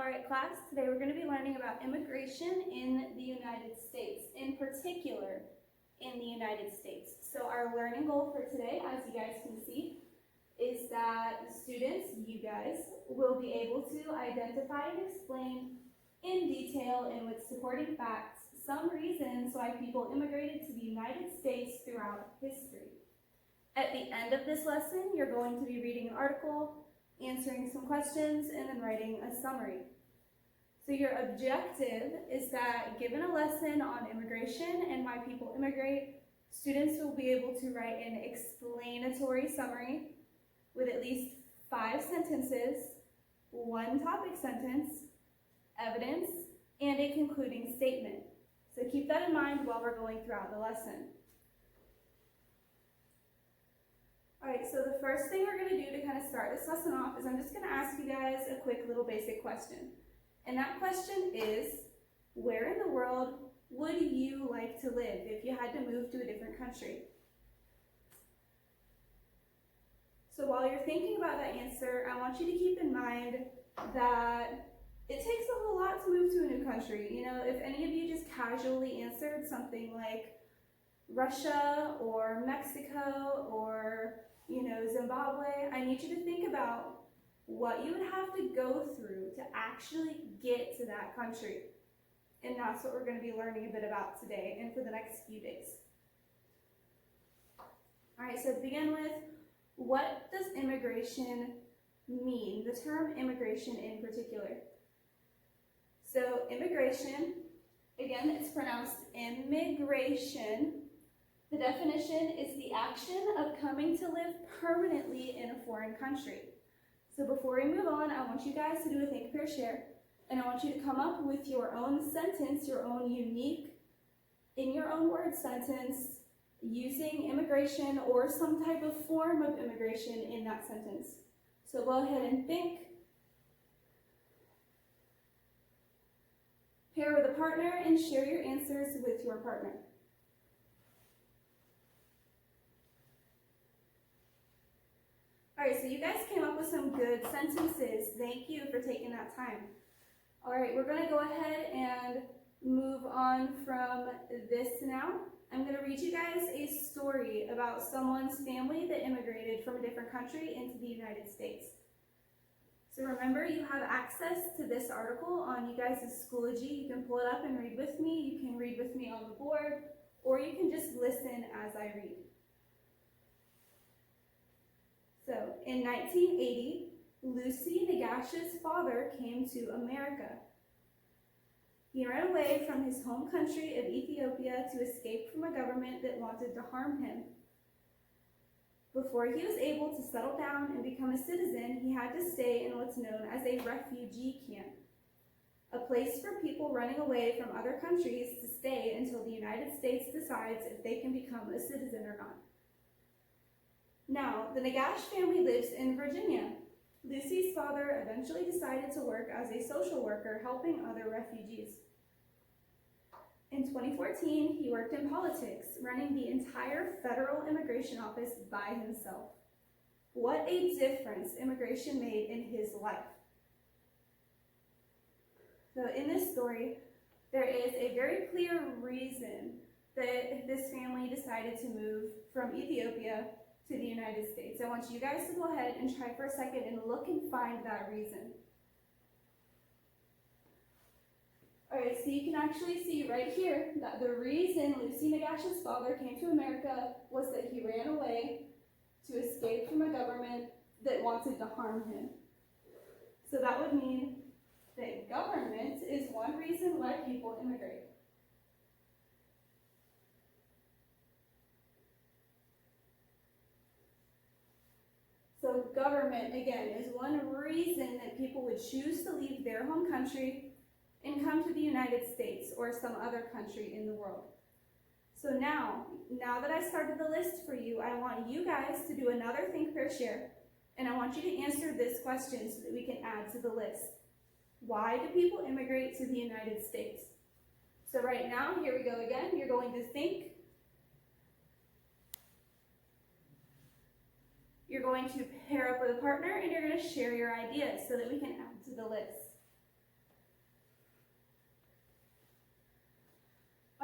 Alright class, today we're going to be learning about immigration in the United States, in particular in the United States. So our learning goal for today, as you guys can see, is that the students, you guys, will be able to identify and explain in detail and with supporting facts some reasons why people immigrated to the United States throughout history. At the end of this lesson, you're going to be reading an article, answering some questions, and then writing a summary. So your objective is that given a lesson on immigration and why people immigrate, students will be able to write an explanatory summary with at least 5 sentences, 1 topic sentence, evidence, and a concluding statement. So keep that in mind while we're going throughout the lesson. Alright, so the first thing we're going to do to kind of start this lesson off is I'm just going to ask you guys a quick little basic question. And that question is, where in the world would you like to live if you had to move to a different country? So while you're thinking about that answer, I want you to keep in mind that it takes a whole lot to move to a new country. You know, if any of you just casually answered something like Russia or Mexico or Zimbabwe, I need you to think about what you would have to go through to actually get to that country. And that's what we're going to be learning a bit about today and for the next few days. Alright, so to begin with, what does immigration mean? The term immigration in particular. So immigration, again, it's pronounced immigration. The definition is the action of coming to live permanently in a foreign country. So before we move on, I want you guys to do a think, pair, share, and I want you to come up with your own sentence, your own unique, in your own word sentence, using immigration or some type of form of immigration in that sentence. So go ahead and think. Pair with a partner and share your answers with your partner. Alright, so you guys came up with some good sentences. Thank you for taking that time. Alright, we're going to go ahead and move on from this now. I'm going to read you guys a story about someone's family that immigrated from a different country into the United States. So remember, you have access to this article on you guys' Schoology. You can pull it up and read with me. You can read with me on the board, or you can just listen as I read. So, in 1980, Lucy Nagash's father came to America. He ran away from his home country of Ethiopia to escape from a government that wanted to harm him. Before he was able to settle down and become a citizen, he had to stay in what's known as a refugee camp, a place for people running away from other countries to stay until the United States decides if they can become a citizen or not. Now, the Nagash family lives in Virginia. Lucy's father eventually decided to work as a social worker helping other refugees. In 2014, he worked in politics, running the entire federal immigration office by himself. What a difference immigration made in his life. So in this story, there is a very clear reason that this family decided to move from Ethiopia to the United States. I want you guys to go ahead and try for a second and look and find that reason. Alright, so you can actually see right here that the reason Lucy Nagash's father came to America was that he ran away to escape from a government that wanted to harm him. So that would mean that government is one reason why people immigrate. So government, again, is one reason that people would choose to leave their home country and come to the United States or some other country in the world. So now that I started the list for you, I want you guys to do another think, pair, share, and I want you to answer this question so that we can add to the list. Why do people immigrate to the United States? So right now, here we go again. You're going to think. You're going to pair up with a partner and you're going to share your ideas so that we can add to the list.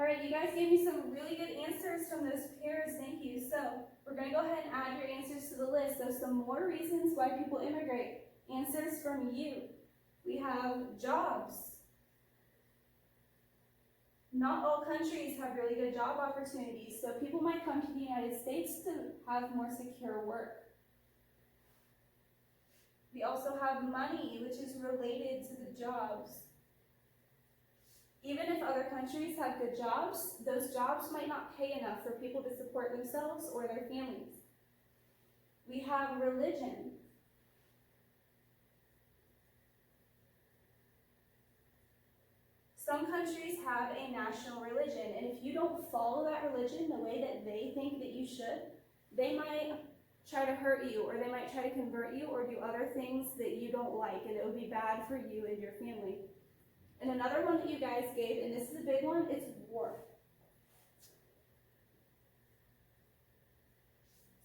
All right, you guys gave me some really good answers from those pairs. Thank you. So we're going to go ahead and add your answers to the list. So some more reasons why people immigrate. Answers from you. We have jobs. Not all countries have really good job opportunities, so people might come to the United States to have more secure work. We also have money, which is related to the jobs. Even if other countries have good jobs, those jobs might not pay enough for people to support themselves or their families. We have religion. Some countries have a national religion, and if you don't follow that religion the way that they think that you should, they might try to hurt you, or they might try to convert you, or do other things that you don't like, and it would be bad for you and your family. And another one that you guys gave, and this is a big one, it's war.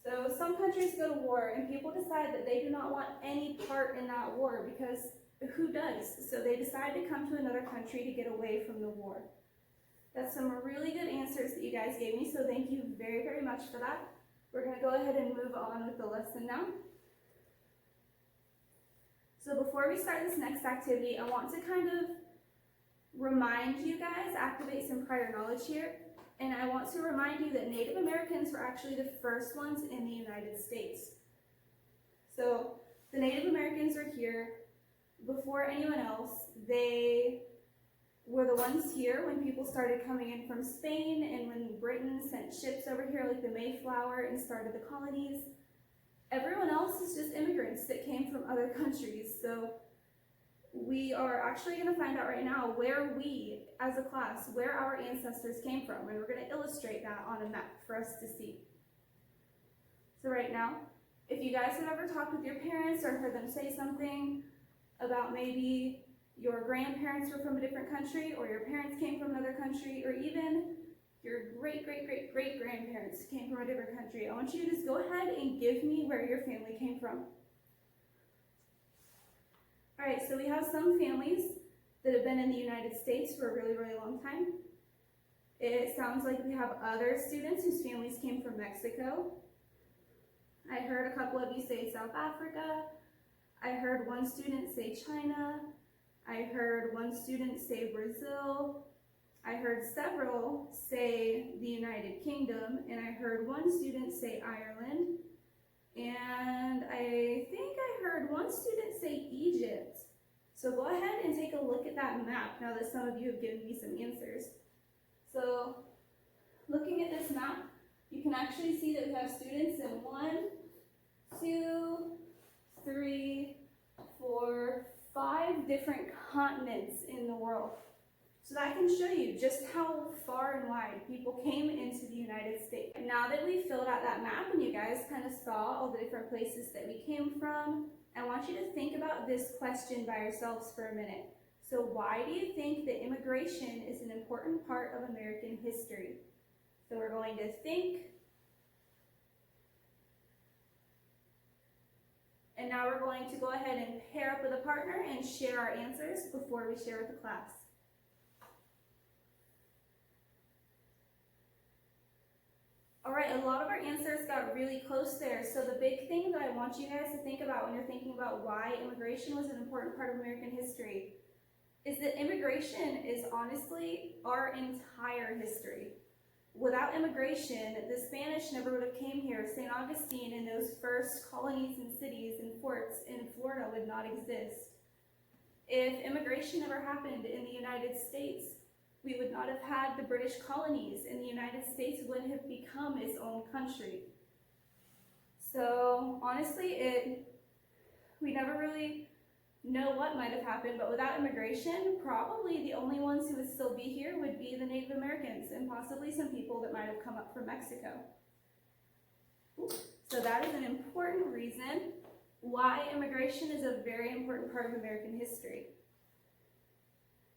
So some countries go to war, and people decide that they do not want any part in that war, because who does? So they decide to come to another country to get away from the war. That's some really good answers that you guys gave me, so thank you very, very much for that. We're going to go ahead and move on with the lesson now. So before we start this next activity, I want to kind of remind you guys, activate some prior knowledge here, and I want to remind you that Native Americans were actually the first ones in the United States. So the Native Americans are here before anyone else. They were the ones here when people started coming in from Spain, and when Britain sent ships over here like the Mayflower and started the colonies. Everyone else is just immigrants that came from other countries. So we are actually going to find out right now where we, as a class, where our ancestors came from, and we're going to illustrate that on a map for us to see. So right now, if you guys have ever talked with your parents or heard them say something about maybe your grandparents were from a different country, or your parents came from another country, or even your great-great-great-great-grandparents came from a different country, I want you to just go ahead and give me where your family came from. All right, so we have some families that have been in the United States for a really, really long time. It sounds like we have other students whose families came from Mexico. I heard a couple of you say South Africa. I heard one student say China. I heard one student say Brazil. I heard several say the United Kingdom, and I heard one student say Ireland. And I think I heard one student say Egypt. So go ahead and take a look at that map now that some of you have given me some answers. So looking at this map, you can actually see that we have students in 1, 2, 3, 4, 5 different continents in the world. So that can show you just how far and wide people came into the United States. Now that we've filled out that map and you guys kind of saw all the different places that we came from, I want you to think about this question by yourselves for a minute. So why do you think that immigration is an important part of American history? So we're going to think. And now we're going to go ahead and pair up with a partner and share our answers before we share with the class. All right, a lot of our answers got really close there. So the big thing that I want you guys to think about when you're thinking about why immigration was an important part of American history is that immigration is honestly our entire history. Without immigration, the Spanish never would have came here. St. Augustine and those first colonies and cities and forts in Florida would not exist. If immigration never happened in the United States, we would not have had the British colonies, and the United States wouldn't have become its own country. So honestly, we never really know what might have happened, but without immigration, probably the only ones who would still be here would be the Native Americans and possibly some people that might have come up from Mexico. So that is an important reason why immigration is a very important part of American history.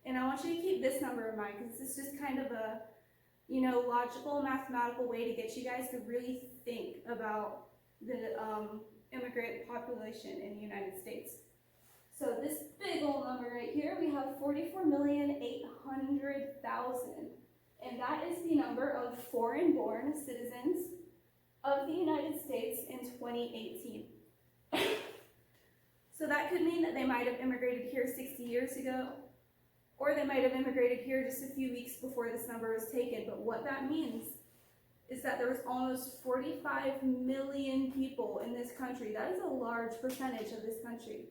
And I want you to keep this number in mind because this is just kind of a, logical, mathematical way to get you guys to really think about the immigrant population in the United States. So this big old number right here, we have 44,800,000 and that is the number of foreign-born citizens of the United States in 2018. So that could mean that they might have immigrated here 60 years ago, or they might have immigrated here just a few weeks before this number was taken. But what that means is that there was almost 45 million people in this country. That is a large percentage of this country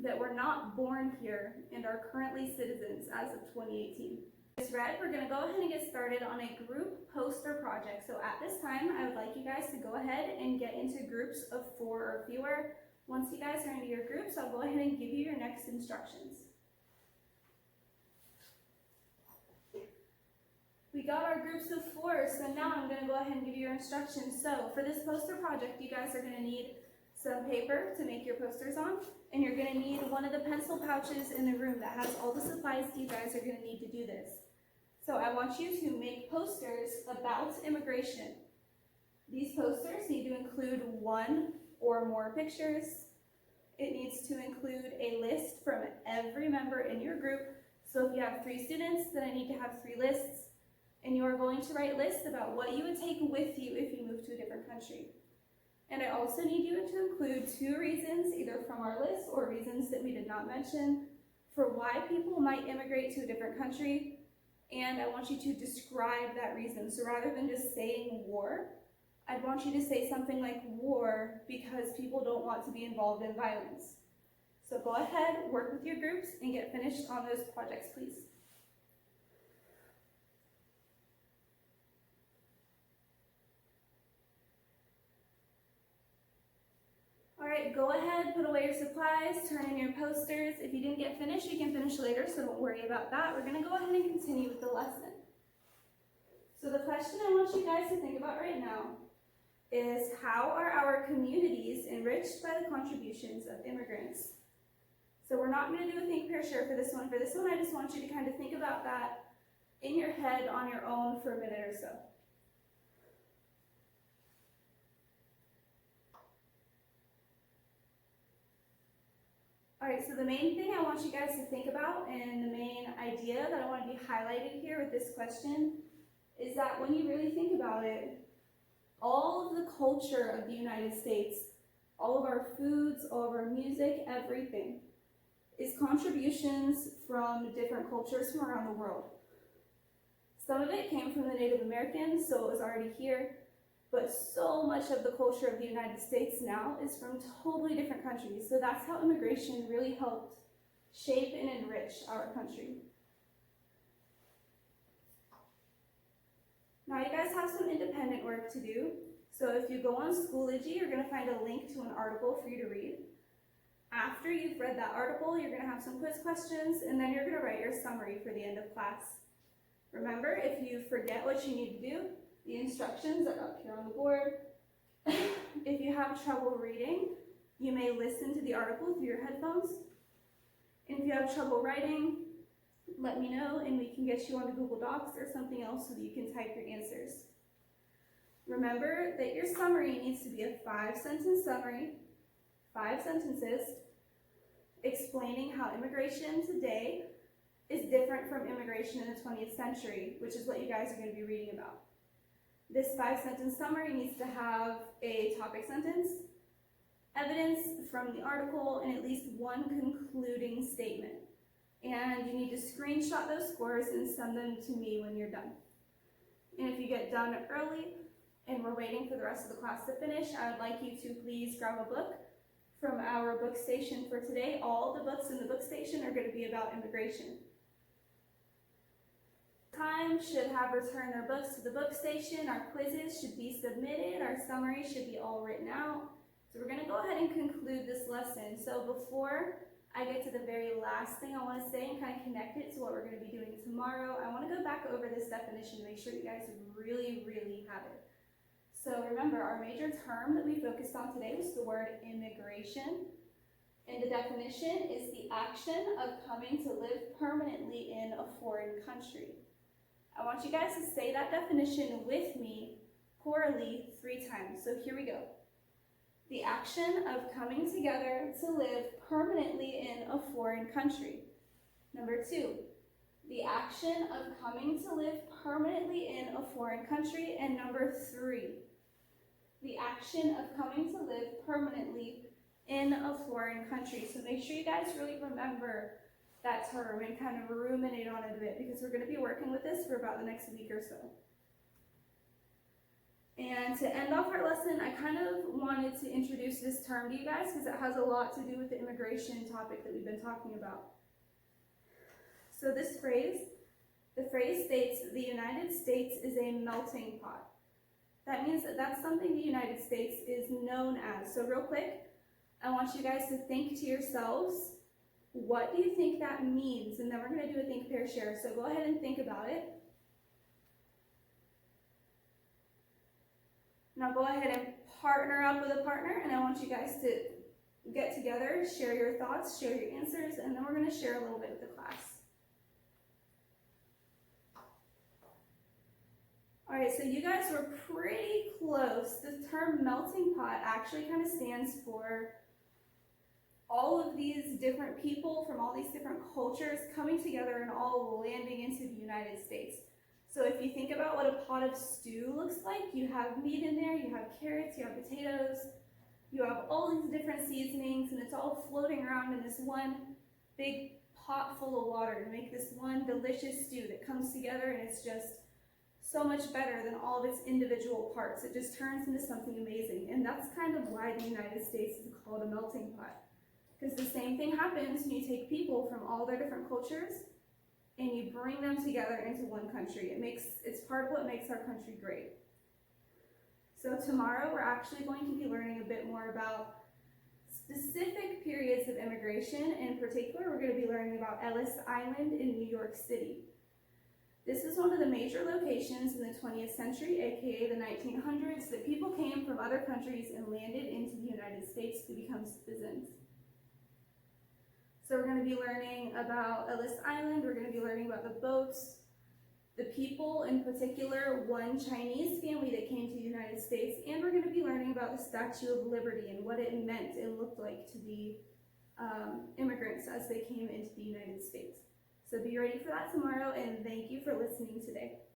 that were not born here and are currently citizens as of 2018. As read, we're going to go ahead and get started on a group poster project. So at this time, I would like you guys to go ahead and get into groups of 4 or fewer. Once you guys are into your groups, I'll go ahead and give you your next instructions. We got our groups of 4, so now I'm going to go ahead and give you your instructions. So for this poster project, you guys are going to need some paper to make your posters on, and you're going to need one of the pencil pouches in the room that has all the supplies that you guys are going to need to do this. So I want you to make posters about immigration. These posters need to include 1 or more pictures. It needs to include a list from every member in your group. So if you have 3 students, then I need to have 3 lists. And you are going to write lists about what you would take with you if you move to a different country. And I also need you to include 2 reasons, either from our list or reasons that we did not mention, for why people might immigrate to a different country. And I want you to describe that reason. So rather than just saying war, I'd want you to say something like war because people don't want to be involved in violence. So go ahead, work with your groups, and get finished on those projects, please. All right, go ahead, put away your supplies, turn in your posters. If you didn't get finished, you can finish later, so don't worry about that. We're gonna go ahead and continue with the lesson. So the question I want you guys to think about right now is, how are our communities enriched by the contributions of immigrants? So we're not going to do a think, pair, share for this one. For this one, I just want you to kind of think about that in your head on your own for a minute or so. All right, so the main thing I want you guys to think about, and the main idea that I want to be highlighted here with this question, is that when you really think about it, all of the culture of the United States, all of our foods, all of our music, everything, is contributions from different cultures from around the world. Some of it came from the Native Americans, so it was already here, but so much of the culture of the United States now is from totally different countries. So that's how immigration really helped shape and enrich our country. Now you guys have some independent work to do. So if you go on Schoology, you're going to find a link to an article for you to read. After you've read that article, you're going to have some quiz questions, and then you're going to write your summary for the end of class. Remember, if you forget what you need to do, the instructions are up here on the board. If you have trouble reading, you may listen to the article through your headphones. And if you have trouble writing, let me know and we can get you onto Google Docs or something else so that you can type your answers. Remember that your summary needs to be a 5-sentence summary, 5 sentences, explaining how immigration today is different from immigration in the 20th century, which is what you guys are going to be reading about. This 5-sentence summary needs to have a topic sentence, evidence from the article, and at least one concluding statement. And you need to screenshot those scores and send them to me when you're done. And if you get done early and we're waiting for the rest of the class to finish, I would like you to please grab a book from our book station for today. All the books in the book station are going to be about immigration. Time should have returned their books to the book station. Our quizzes should be submitted. Our summary should be all written out. So we're going to go ahead and conclude this lesson. So before I get to the very last thing I want to say and kind of connect it to what we're going to be doing tomorrow, I want to go back over this definition to make sure you guys really have it. So remember, our major term that we focused on today was the word immigration. And the definition is the action of coming to live permanently in a foreign country. I want you guys to say that definition with me orally 3 times. So here we go. The action of coming together to live permanently in a foreign country. Number 2, the action of coming to live permanently in a foreign country. And number 3, the action of coming to live permanently in a foreign country. So make sure you guys really remember that term and kind of ruminate on it a bit, because we're going to be working with this for about the next week or so. And to end off our lesson, I kind of wanted to introduce this term to you guys because it has a lot to do with the immigration topic that we've been talking about. So this phrase, the phrase states, the United States is a melting pot. That means that that's something the United States is known as. So real quick, I want you guys to think to yourselves, what do you think that means? And then we're going to do a think, pair, share. So go ahead and think about it. Now go ahead and partner up with a partner, and I want you guys to get together, share your thoughts, share your answers, and then we're going to share a little bit with the class. All right, so you guys were pretty close. The term melting pot actually kind of stands for all of these different people from all these different cultures coming together and all landing into the United States. So if you think about what a pot of stew looks like, you have meat in there, you have carrots, you have potatoes, you have all these different seasonings, and it's all floating around in this one big pot full of water to make this one delicious stew that comes together, and it's just so much better than all of its individual parts. It just turns into something amazing. And that's kind of why the United States is called a melting pot. Because the same thing happens when you take people from all their different cultures and you bring them together into one country. It's part of what makes our country great. So tomorrow we're actually going to be learning a bit more about specific periods of immigration. In particular, we're going to be learning about Ellis Island in New York City. This is one of the major locations in the 20th century, aka the 1900s, that people came from other countries and landed into the United States to become citizens. So we're going to be learning about Ellis Island, we're going to be learning about the boats, the people, in particular, one Chinese family that came to the United States, and we're going to be learning about the Statue of Liberty and what it meant and looked like to the immigrants as they came into the United States. So be ready for that tomorrow, and thank you for listening today.